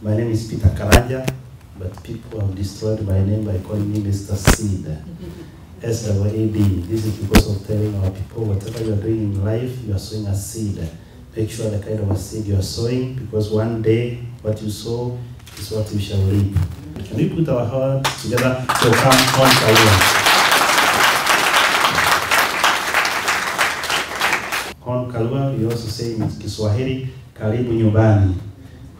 My name is Peter Karanja, but people have destroyed my name by calling me Mr. Seed. S-W-A-D. This is because of telling our people whatever you are doing in life, you are sowing a seed. Make sure the kind of a seed you are sowing, because one day what you sow is what you shall reap. Can we put our hearts together to come on Karua? On Karua, we also say in Kiswahili, karibu nyumbani.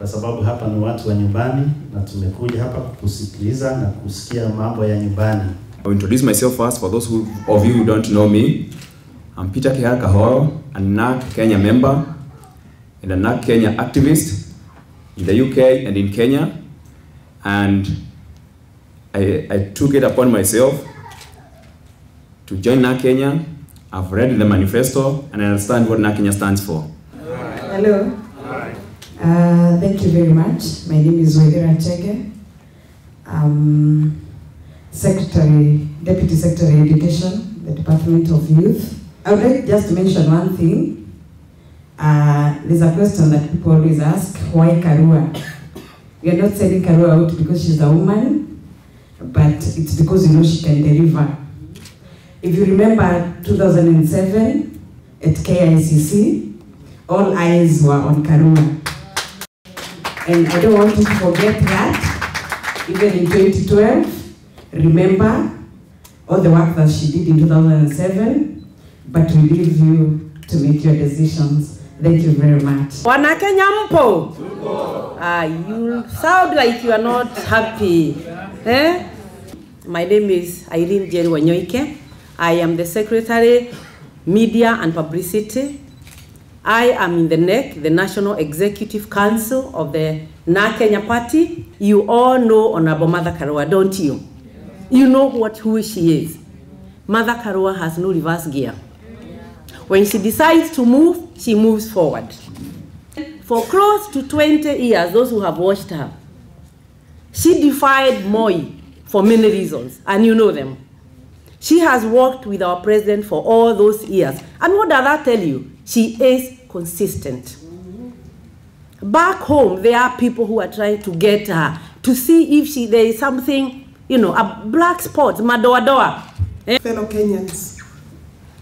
Kwa sababu hapa ni watu wa nyumbani na tumekuja hapa kusikiliza na kusikia mambo ya nyumbani. I'll introduce myself first for those of you who don't know me. I'm Peter Karua, a NARC Kenya member and a NARC Kenya activist in the UK and in Kenya. And I took it upon myself to join NARC Kenya. I've read the manifesto and I understand what NARC Kenya stands for. Hello. Thank you very much. My name is Wedera Chege. Deputy Secretary of Education, the Department of Youth. I would like just to mention one thing. There's a question that people always ask, why Karua? We are not sending Karua out because she's a woman, but it's because you know she can deliver. If you remember 2007 at KICC, all eyes were on Karua. And I don't want you to forget that, even in 2012, remember all the work that she did in 2007, but we leave you to make your decisions. Thank you very much. Wana Kenya mpo? You sound like you are not happy. Eh? My name is Irene Jerry Wanyoike. I am the Secretary, Media and Publicity. I am in the NEC, the National Executive Council of the NARC Kenya Party. You all know Honorable Mother Karua, don't you? You know who she is. Mother Karua has no reverse gear. When she decides to move, she moves forward. For close to 20 years, those who have watched her, she defied Moi for many reasons, and you know them. She has worked with our president for all those years. And what does that tell you? She is consistent. Back home, there are people who are trying to get her to see if there is something, you know, a black spot, madoa-doa. Fellow Kenyans,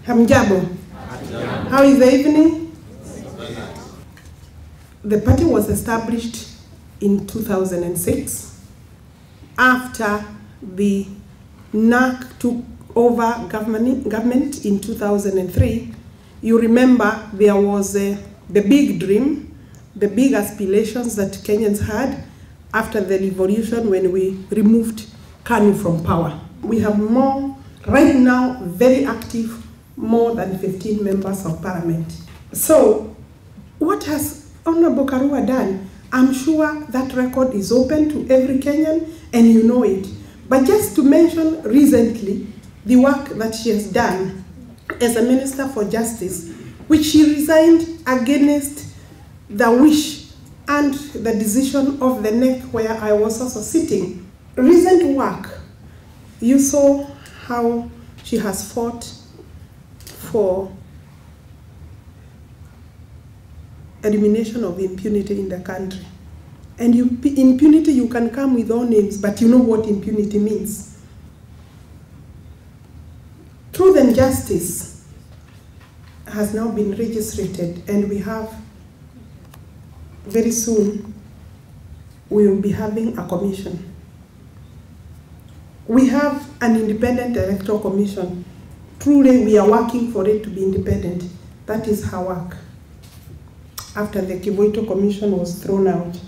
hamjambo. How is the evening? The party was established in 2006 after the NARC took over government in 2003. You remember there was the big dream, the big aspirations that Kenyans had after the revolution when we removed KANU from power. We have more, right now, very active, more than 15 members of parliament. So, what has Honorable Karua done? I'm sure that record is open to every Kenyan and you know it. But just to mention recently, the work that she has done as a Minister for Justice, which she resigned against the wish and the decision of the NEC where I was also sitting. Recent work, you saw how she has fought for elimination of impunity in the country. And impunity, you can come with all names, but you know what impunity means. Truth and justice has now been registered, and we have, very soon, we will be having a commission. We have an independent electoral commission. Truly, we are working for it to be independent. That is her work. After the Kivuito Commission was thrown out.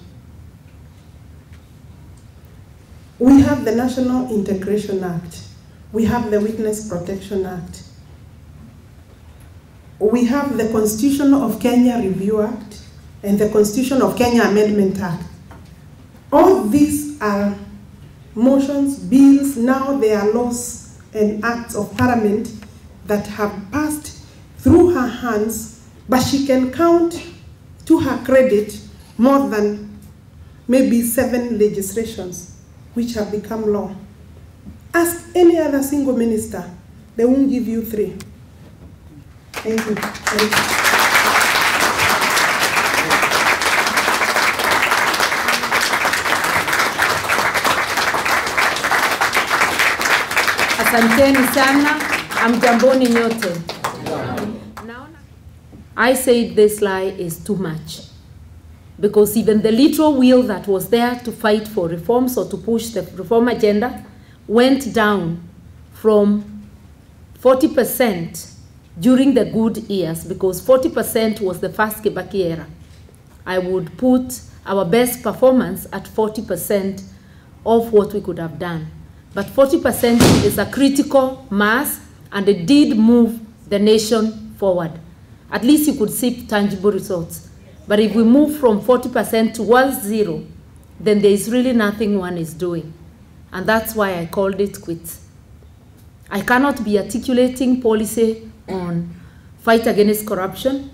We have the National Integration Act. We have the Witness Protection Act. We have the Constitution of Kenya Review Act and the Constitution of Kenya Amendment Act. All these are motions, bills, now they are laws and acts of parliament that have passed through her hands, but she can count to her credit more than maybe 7 legislations which have become law. Ask any other single minister, they won't give you 3. Thank you. Thank you. Asanteni sana, amjamboni nyote. I said this lie is too much. Because even the literal will that was there to fight for reforms or to push the reform agenda went down from 40% during the good years, because 40% was the first Kibaki era. I would put our best performance at 40% of what we could have done. But 40% is a critical mass, and it did move the nation forward. At least you could see tangible results. But if we move from 40% towards zero, then there is really nothing one is doing. And that's why I called it quits. I cannot be articulating policy on fight against corruption.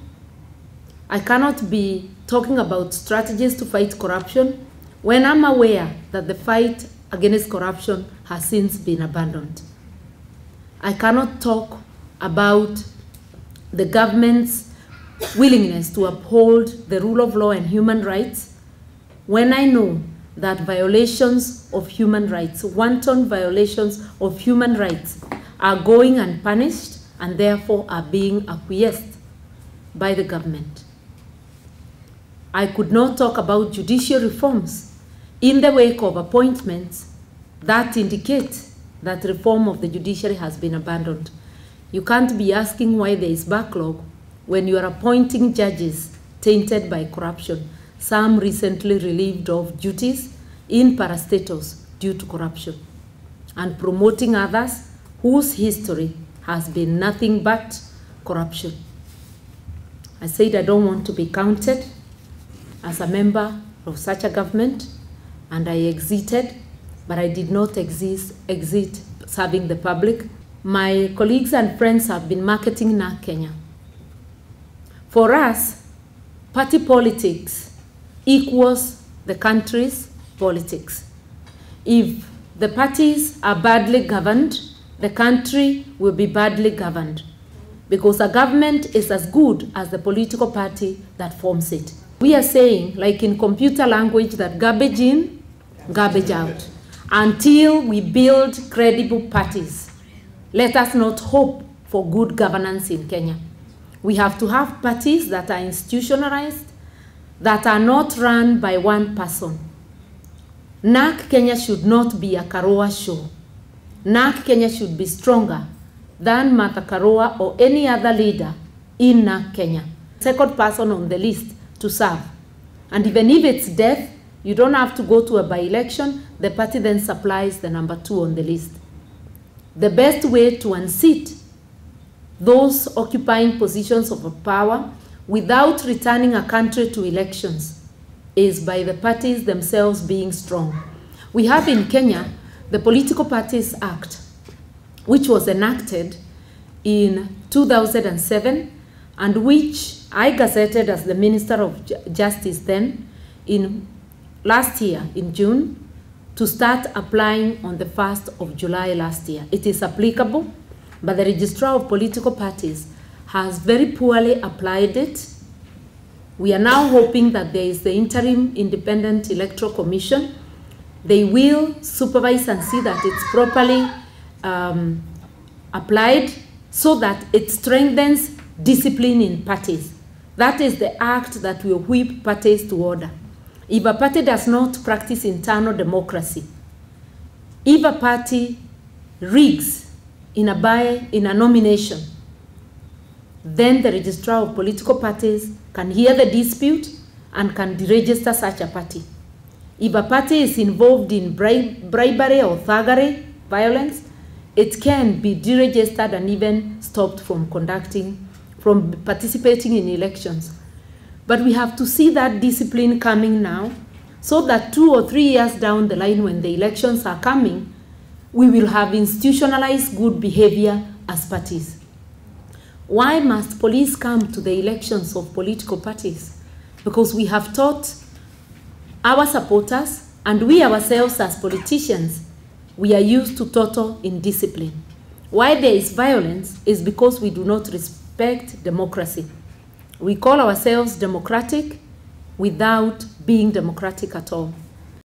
I cannot be talking about strategies to fight corruption when I'm aware that the fight against corruption has since been abandoned. I cannot talk about the government's willingness to uphold the rule of law and human rights when I know that violations of human rights, wanton violations of human rights, are going unpunished and therefore are being acquiesced by the government. I could not talk about judicial reforms in the wake of appointments that indicate that reform of the judiciary has been abandoned. You can't be asking why there is backlog when you are appointing judges tainted by corruption, some recently relieved of duties in parastatus due to corruption, and promoting others whose history has been nothing but corruption. I said I don't want to be counted as a member of such a government, and I exited, but I did not exit serving the public. My colleagues and friends have been marketing NARC Kenya. For us, party politics equals the country's politics. If the parties are badly governed, the country will be badly governed, because a government is as good as the political party that forms it. We are saying, like in computer language, that garbage in, garbage out. Until we build credible parties, let us not hope for good governance in Kenya. We have to have parties that are institutionalized, that are not run by one person. NARC Kenya should not be a Karua show. NARC Kenya should be stronger than Martha Karua or any other leader in NARC Kenya. Second person on the list to serve. And even if it's death, you don't have to go to a by-election. The party then supplies the number 2 on the list. The best way to unseat those occupying positions of power without returning a country to elections is by the parties themselves being strong. We have in Kenya the Political Parties Act, which was enacted in 2007 and which I gazetted as the Minister of Justice then in last year in June to start applying on the 1st of July last year. It is applicable, but the Registrar of Political Parties has very poorly applied it. We are now hoping that there is the Interim Independent Electoral Commission. They will supervise and see that it's properly applied so that it strengthens discipline in parties. That is the act that will whip parties to order. If a party does not practice internal democracy, if a party rigs in a nomination, then the Registrar of Political Parties can hear the dispute and can deregister such a party. If a party is involved in bribery or thuggery, violence, it can be deregistered and even stopped from participating in elections. But we have to see that discipline coming now, so that 2 or 3 years down the line when the elections are coming, we will have institutionalized good behavior as parties. Why must police come to the elections of political parties? Because we have taught our supporters and we ourselves as politicians, we are used to total indiscipline. Why there is violence is because we do not respect democracy. We call ourselves democratic without being democratic at all.